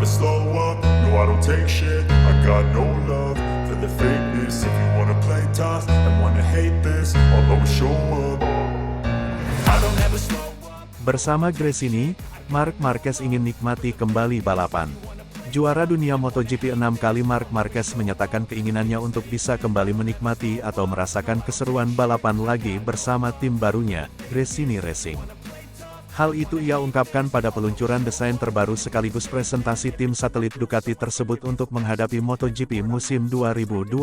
slow up, no I don't take shit. I got no love for the fakeness. If you wanna play tough and wanna hate this, I'll always show up. I don't ever slow up. Bersama Gresini, Marc Marquez ingin nikmati kembali balapan. Juara dunia MotoGP 6 kali Marc Marquez menyatakan keinginannya untuk bisa kembali menikmati atau merasakan keseruan balapan lagi bersama tim barunya, Gresini Racing. Hal itu ia ungkapkan pada peluncuran desain terbaru sekaligus presentasi tim satelit Ducati tersebut untuk menghadapi MotoGP musim 2024.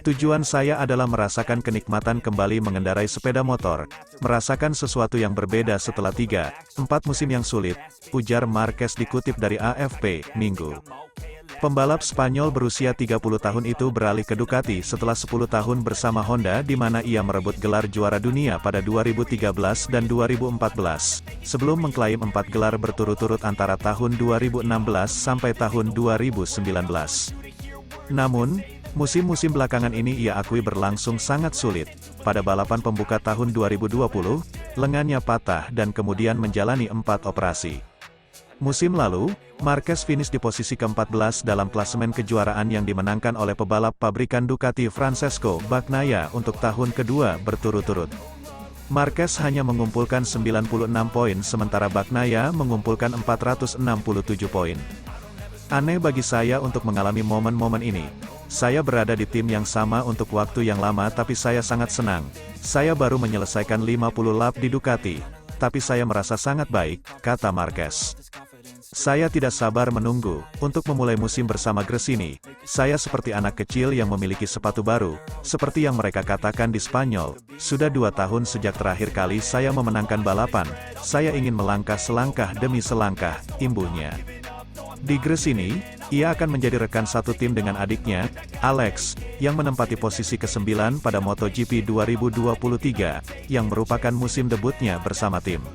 Tujuan saya adalah merasakan kenikmatan kembali mengendarai sepeda motor, merasakan sesuatu yang berbeda setelah 3-4 musim yang sulit, ujar Marquez dikutip dari AFP, Minggu. Pembalap Spanyol berusia 30 tahun itu beralih ke Ducati setelah 10 tahun bersama Honda di mana ia merebut gelar juara dunia pada 2013 dan 2014, sebelum mengklaim 4 gelar berturut-turut antara tahun 2016 sampai tahun 2019. Namun, musim-musim belakangan ini ia akui berlangsung sangat sulit. Pada balapan pembuka tahun 2020, lengannya patah dan kemudian menjalani 4 operasi. Musim lalu, Marquez finish di posisi ke-14 dalam klasemen kejuaraan yang dimenangkan oleh pebalap pabrikan Ducati Francesco Bagnaia untuk tahun kedua berturut-turut. Marquez hanya mengumpulkan 96 poin sementara Bagnaia mengumpulkan 467 poin. Aneh bagi saya untuk mengalami momen-momen ini. Saya berada di tim yang sama untuk waktu yang lama tapi saya sangat senang. Saya baru menyelesaikan 50 lap di Ducati, tapi saya merasa sangat baik, kata Marquez. Saya tidak sabar menunggu untuk memulai musim bersama Gresini. Saya seperti anak kecil yang memiliki sepatu baru, seperti yang mereka katakan di Spanyol. Sudah 2 tahun sejak terakhir kali saya memenangkan balapan. Saya ingin melangkah selangkah demi selangkah, imbuhnya. Di Gresini, ia akan menjadi rekan satu tim dengan adiknya, Alex, yang menempati posisi ke-9 pada MotoGP 2023, yang merupakan musim debutnya bersama tim.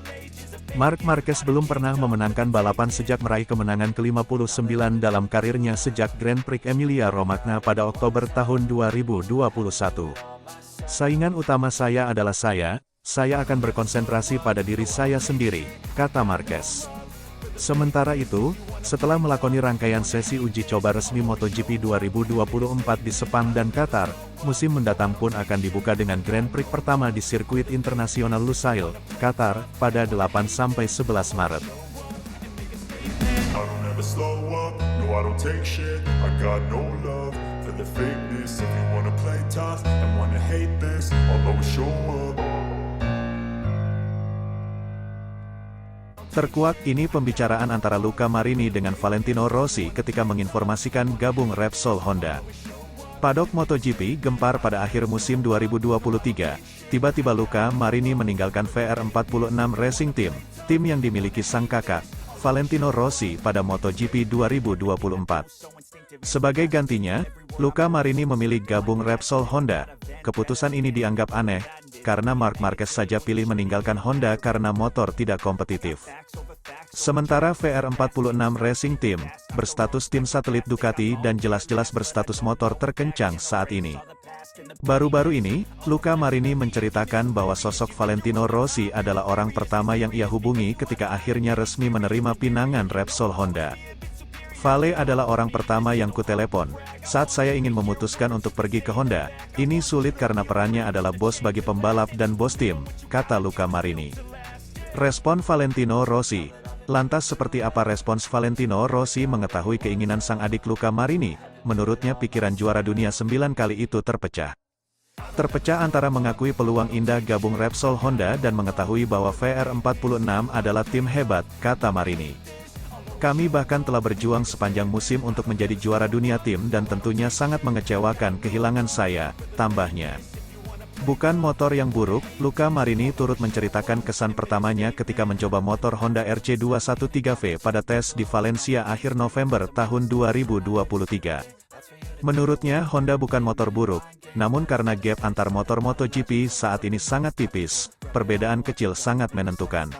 Marc Marquez belum pernah memenangkan balapan sejak meraih kemenangan ke-59 dalam karirnya sejak Grand Prix Emilia-Romagna pada Oktober tahun 2021. Saingan utama saya adalah saya akan berkonsentrasi pada diri saya sendiri, kata Marquez. Sementara itu, setelah melakoni rangkaian sesi uji coba resmi MotoGP 2024 di Sepang dan Qatar, musim mendatang pun akan dibuka dengan Grand Prix pertama di sirkuit internasional Lusail, Qatar, pada 8-11 Maret. Terkuak ini pembicaraan antara Luca Marini dengan Valentino Rossi ketika menginformasikan gabung Repsol Honda. Padok MotoGP gempar pada akhir musim 2023, tiba-tiba Luca Marini meninggalkan VR46 Racing Team, tim yang dimiliki sang kakak, Valentino Rossi pada MotoGP 2024. Sebagai gantinya, Luca Marini memilih gabung Repsol Honda. Keputusan ini dianggap aneh, karena Marc Marquez saja pilih meninggalkan Honda karena motor tidak kompetitif. Sementara VR46 Racing Team, berstatus tim satelit Ducati dan jelas-jelas berstatus motor terkencang saat ini. Baru-baru ini, Luca Marini menceritakan bahwa sosok Valentino Rossi adalah orang pertama yang ia hubungi ketika akhirnya resmi menerima pinangan Repsol Honda. Vale adalah orang pertama yang kutelepon, saat saya ingin memutuskan untuk pergi ke Honda. Ini sulit karena perannya adalah bos bagi pembalap dan bos tim, kata Luca Marini. Respon Valentino Rossi. Lantas seperti apa respons Valentino Rossi mengetahui keinginan sang adik Luca Marini? Menurutnya pikiran juara dunia 9 kali itu terpecah. Terpecah antara mengakui peluang indah gabung Repsol Honda dan mengetahui bahwa VR46 adalah tim hebat, kata Marini. Kami bahkan telah berjuang sepanjang musim untuk menjadi juara dunia tim dan tentunya sangat mengecewakan kehilangan saya, tambahnya. Bukan motor yang buruk, Luca Marini turut menceritakan kesan pertamanya ketika mencoba motor Honda RC213V pada tes di Valencia akhir November tahun 2023. Menurutnya Honda bukan motor buruk, namun karena gap antar motor MotoGP saat ini sangat tipis, perbedaan kecil sangat menentukan.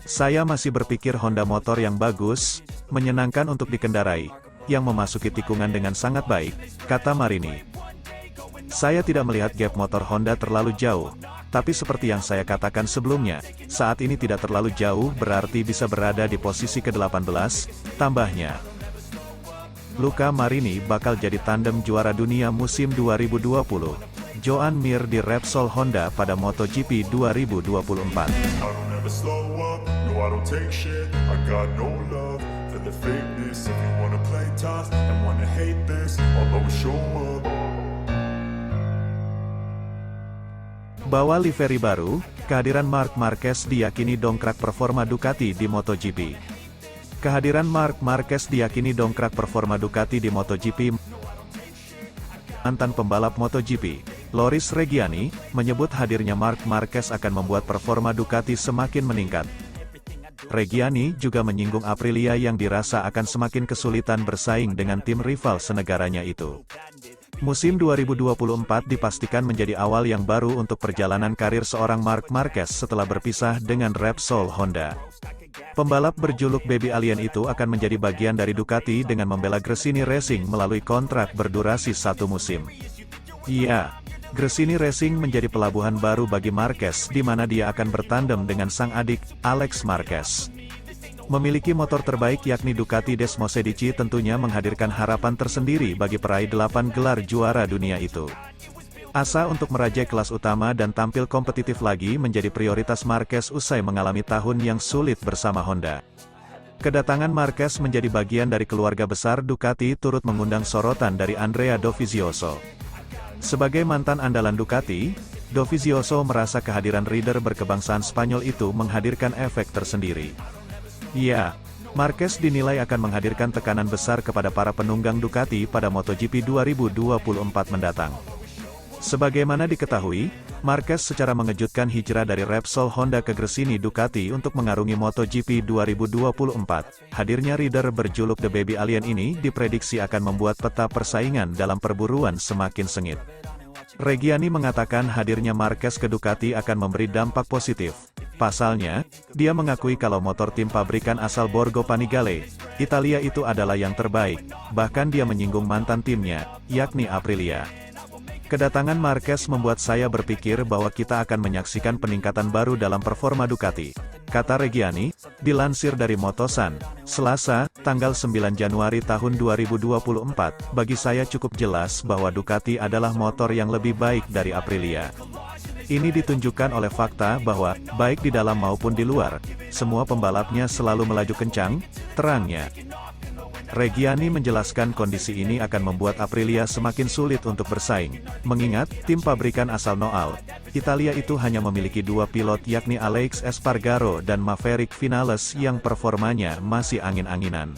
Saya masih berpikir Honda motor yang bagus, menyenangkan untuk dikendarai, yang memasuki tikungan dengan sangat baik, kata Marini. Saya tidak melihat gap motor Honda terlalu jauh, Tapi seperti yang saya katakan sebelumnya, saat ini tidak terlalu jauh berarti bisa berada di posisi ke-18, tambahnya. Luca Marini bakal jadi tandem juara dunia musim 2020. Joan Mir di Repsol Honda pada MotoGP 2024. I don't ever slow up, no I don't take shit. I got no love for the fakeness. If you wanna play tough and wanna hate this, I'll always show up. Bawa livery baru, kehadiran Marc Marquez diyakini dongkrak performa Ducati di MotoGP. Kehadiran Marc Marquez diyakini dongkrak performa Ducati di MotoGP. Mantan pembalap MotoGP, Loris Reggiani, menyebut hadirnya Marc Marquez akan membuat performa Ducati semakin meningkat. Reggiani juga menyinggung Aprilia yang dirasa akan semakin kesulitan bersaing dengan tim rival senegaranya itu. Musim 2024 dipastikan menjadi awal yang baru untuk perjalanan karir seorang Marc Marquez setelah berpisah dengan Repsol Honda. Pembalap berjuluk Baby Alien itu akan menjadi bagian dari Ducati dengan membela Gresini Racing melalui kontrak berdurasi 1 musim. Iya, Gresini Racing menjadi pelabuhan baru bagi Marquez di mana dia akan bertandem dengan sang adik, Alex Marquez. Memiliki motor terbaik yakni Ducati Desmosedici tentunya menghadirkan harapan tersendiri bagi peraih 8 gelar juara dunia itu. Asa untuk merajai kelas utama dan tampil kompetitif lagi menjadi prioritas Marquez usai mengalami tahun yang sulit bersama Honda. Kedatangan Marquez menjadi bagian dari keluarga besar Ducati turut mengundang sorotan dari Andrea Dovizioso. Sebagai mantan andalan Ducati, Dovizioso merasa kehadiran rider berkebangsaan Spanyol itu menghadirkan efek tersendiri. Ya, Marquez dinilai akan menghadirkan tekanan besar kepada para penunggang Ducati pada MotoGP 2024 mendatang. Sebagaimana diketahui, Marquez secara mengejutkan hijrah dari Repsol Honda ke Gresini Ducati untuk mengarungi MotoGP 2024. Hadirnya rider berjuluk The Baby Alien ini diprediksi akan membuat peta persaingan dalam perburuan semakin sengit. Reggiani mengatakan hadirnya Marquez ke Ducati akan memberi dampak positif. Pasalnya, dia mengakui kalau motor tim pabrikan asal Borgo Panigale, Italia itu adalah yang terbaik, bahkan dia menyinggung mantan timnya, yakni Aprilia. Kedatangan Marquez membuat saya berpikir bahwa kita akan menyaksikan peningkatan baru dalam performa Ducati, kata Reggiani, dilansir dari Motosan, Selasa, tanggal 9 Januari tahun 2024, bagi saya cukup jelas bahwa Ducati adalah motor yang lebih baik dari Aprilia. Ini ditunjukkan oleh fakta bahwa, baik di dalam maupun di luar, semua pembalapnya selalu melaju kencang, terangnya. Reggiani menjelaskan kondisi ini akan membuat Aprilia semakin sulit untuk bersaing, mengingat, tim pabrikan asal Noal, Italia itu hanya memiliki 2 pilot yakni Alex Espargaro dan Maverick Vinales yang performanya masih angin-anginan.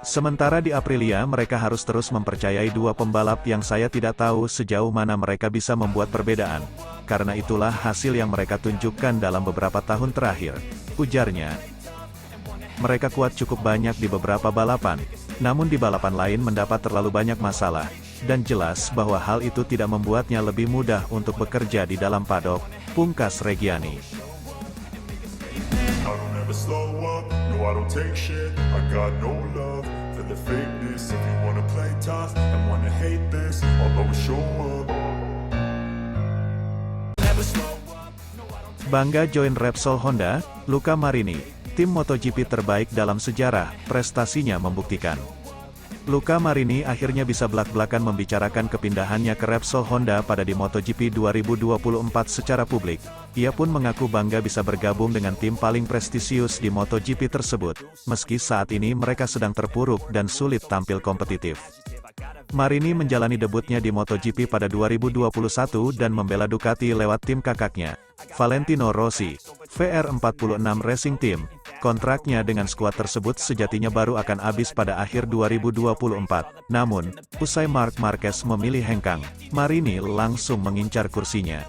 Sementara di Aprilia mereka harus terus mempercayai 2 pembalap yang saya tidak tahu sejauh mana mereka bisa membuat perbedaan. Karena itulah hasil yang mereka tunjukkan dalam beberapa tahun terakhir, ujarnya. Mereka kuat cukup banyak di beberapa balapan, namun di balapan lain mendapat terlalu banyak masalah, dan jelas bahwa hal itu tidak membuatnya lebih mudah untuk bekerja di dalam paddock, pungkas Reggiani. I don't ever slow up, no I don't take shit. I got no love for the fakeness. If you wanna play tough and wanna hate this, I'll always show up. Bangga join Repsol Honda, Luca Marini, tim MotoGP terbaik dalam sejarah, prestasinya membuktikan. Luca Marini akhirnya bisa belak-belakan membicarakan kepindahannya ke Repsol Honda pada di MotoGP 2024 secara publik. Ia pun mengaku bangga bisa bergabung dengan tim paling prestisius di MotoGP tersebut, meski saat ini mereka sedang terpuruk dan sulit tampil kompetitif. Marini menjalani debutnya di MotoGP pada 2021 dan membela Ducati lewat tim kakaknya, Valentino Rossi, VR46 Racing Team. Kontraknya dengan skuad tersebut sejatinya baru akan habis pada akhir 2024. Namun, usai Marc Marquez memilih hengkang, Marini langsung mengincar kursinya.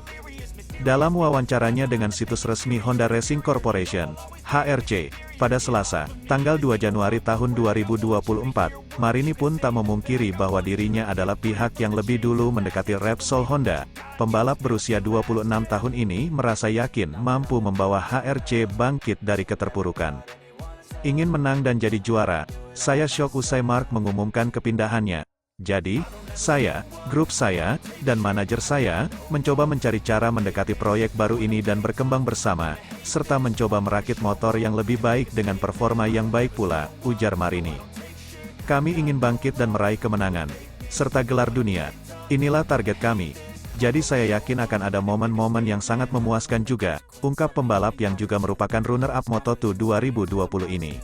Dalam wawancaranya dengan situs resmi Honda Racing Corporation, HRC, pada Selasa, tanggal 2 Januari tahun 2024, Marini pun tak memungkiri bahwa dirinya adalah pihak yang lebih dulu mendekati Repsol Honda. Pembalap berusia 26 tahun ini merasa yakin mampu membawa HRC bangkit dari keterpurukan. Ingin menang dan jadi juara, saya syok usai Marc mengumumkan kepindahannya, Jadi, saya, grup saya, dan manajer saya, mencoba mencari cara mendekati proyek baru ini dan berkembang bersama, serta mencoba merakit motor yang lebih baik dengan performa yang baik pula, ujar Marini. Kami ingin bangkit dan meraih kemenangan, serta gelar dunia. Inilah target kami. Jadi saya yakin akan ada momen-momen yang sangat memuaskan juga, ungkap pembalap yang juga merupakan runner-up Moto2 2020 ini.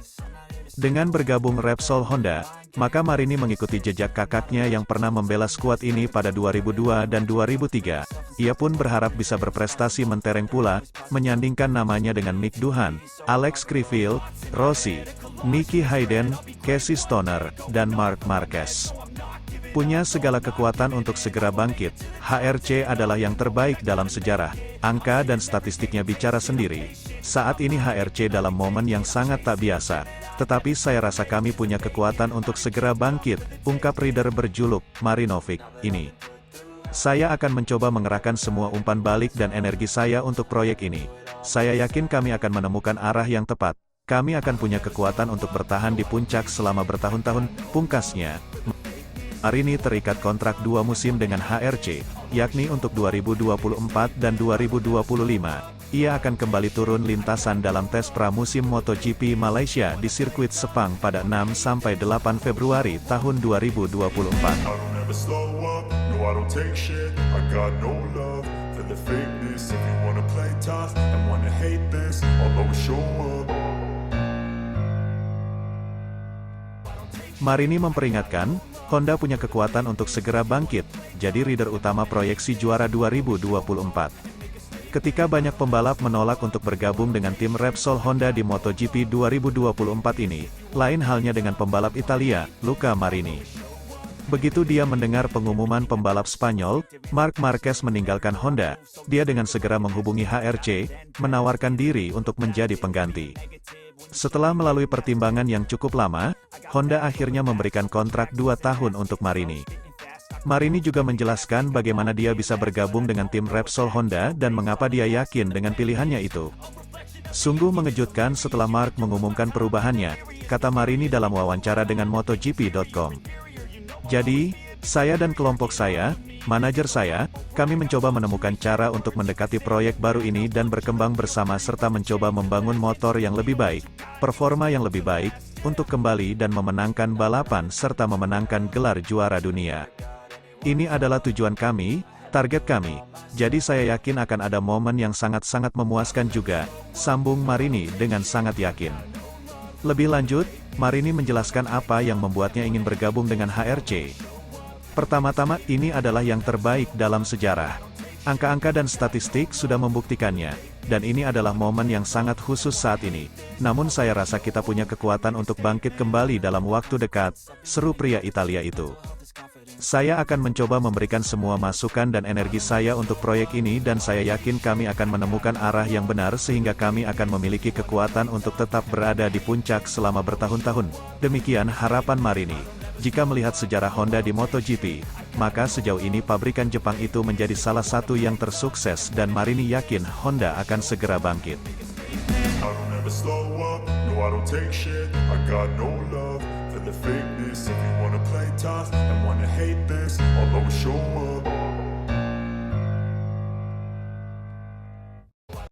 Dengan bergabung Repsol Honda, maka Marini mengikuti jejak kakaknya yang pernah membela skuad ini pada 2002 dan 2003. Ia pun berharap bisa berprestasi mentereng pula, menyandingkan namanya dengan Mick Doohan, Alex Criville, Rossi, Nicky Hayden, Casey Stoner, dan Marc Marquez. Punya segala kekuatan untuk segera bangkit, HRC adalah yang terbaik dalam sejarah. Angka dan statistiknya bicara sendiri. Saat ini HRC dalam momen yang sangat tak biasa. Tetapi saya rasa kami punya kekuatan untuk segera bangkit, ungkap rider berjuluk Marinovic ini. Saya akan mencoba mengerahkan semua umpan balik dan energi saya untuk proyek ini. Saya yakin kami akan menemukan arah yang tepat. Kami akan punya kekuatan untuk bertahan di puncak selama bertahun-tahun, pungkasnya. Marini terikat kontrak 2 musim dengan HRC, yakni untuk 2024 dan 2025. Ia akan kembali turun lintasan dalam tes pramusim MotoGP Malaysia di sirkuit Sepang pada 6-8 Februari tahun 2024. Marini memperingatkan, Honda punya kekuatan untuk segera bangkit, jadi rider utama proyeksi juara 2024. Ketika banyak pembalap menolak untuk bergabung dengan tim Repsol Honda di MotoGP 2024 ini, lain halnya dengan pembalap Italia, Luca Marini. Begitu dia mendengar pengumuman pembalap Spanyol, Marc Marquez meninggalkan Honda, dia dengan segera menghubungi HRC, menawarkan diri untuk menjadi pengganti. Setelah melalui pertimbangan yang cukup lama, Honda akhirnya memberikan kontrak 2 tahun untuk Marini. Marini juga menjelaskan bagaimana dia bisa bergabung dengan tim Repsol Honda dan mengapa dia yakin dengan pilihannya itu. Sungguh mengejutkan setelah Marc mengumumkan perubahannya, kata Marini dalam wawancara dengan MotoGP.com. Jadi, saya dan kelompok saya, manajer saya, kami mencoba menemukan cara untuk mendekati proyek baru ini dan berkembang bersama serta mencoba membangun motor yang lebih baik, performa yang lebih baik, untuk kembali dan memenangkan balapan serta memenangkan gelar juara dunia. Ini adalah tujuan kami, target kami, jadi saya yakin akan ada momen yang sangat-sangat memuaskan juga, sambung Marini dengan sangat yakin. Lebih lanjut, Marini menjelaskan apa yang membuatnya ingin bergabung dengan HRC. Pertama-tama, ini adalah yang terbaik dalam sejarah. Angka-angka dan statistik sudah membuktikannya, dan ini adalah momen yang sangat khusus saat ini. Namun saya rasa kita punya kekuatan untuk bangkit kembali dalam waktu dekat, seru pria Italia itu. Saya akan mencoba memberikan semua masukan dan energi saya untuk proyek ini dan saya yakin kami akan menemukan arah yang benar sehingga kami akan memiliki kekuatan untuk tetap berada di puncak selama bertahun-tahun. Demikian harapan Marini. Jika melihat sejarah Honda di MotoGP, maka sejauh ini pabrikan Jepang itu menjadi salah satu yang tersukses dan Marini yakin Honda akan segera bangkit. The fakeness, if you wanna play tough and wanna hate this, I'll always show up.